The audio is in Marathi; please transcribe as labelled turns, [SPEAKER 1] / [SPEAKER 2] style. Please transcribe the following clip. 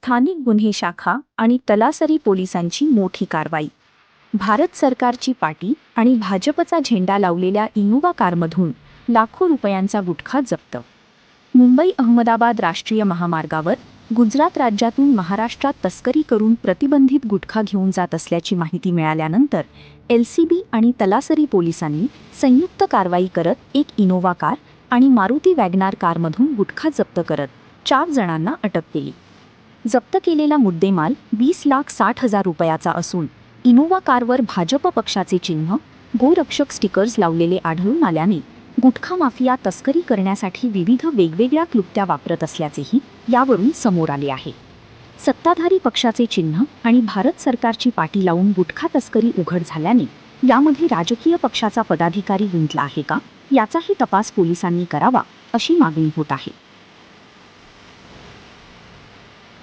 [SPEAKER 1] स्थानिक गुन्हे शाखा आणि तलासरी पोलिसांची मोठी कारवाई. भारत सरकारची पाटी आणि भाजपचा झेंडा लावलेल्या इनोव्हा कारमधून लाखो रुपयांचा गुटखा जप्त. मुंबई अहमदाबाद राष्ट्रीय महामार्गावर गुजरात राज्यातून महाराष्ट्रात तस्करी करून प्रतिबंधित गुटखा घेऊन जात असल्याची माहिती मिळाल्यानंतर LCB आणि तलासरी पोलिसांनी संयुक्त कारवाई करत एक इनोव्हा कार आणि मारुती वॅगनार कारमधून गुटखा जप्त करत 4 जणांना अटक केली. जप्त केलेला मुद्देमाल 20,60,000 रुपयाचा असून इनोव्हा कारवर भाजप पक्षाचे चिन्ह, गोरक्षक स्टिकर्स लावलेले आढळून आल्याने गुटखा माफिया तस्करी करण्यासाठी विविध वेगवेगळ्या क्लुप्त्या वापरत असल्याचेही यावरून समोर आले आहे. सत्ताधारी पक्षाचे चिन्ह आणि भारत सरकारची पाटी लावून गुटखा तस्करी उघड झाल्याने यामध्ये राजकीय पक्षाचा पदाधिकारी गुंतला आहे का, याचाही तपास पोलिसांनी करावा अशी मागणी होत आहे.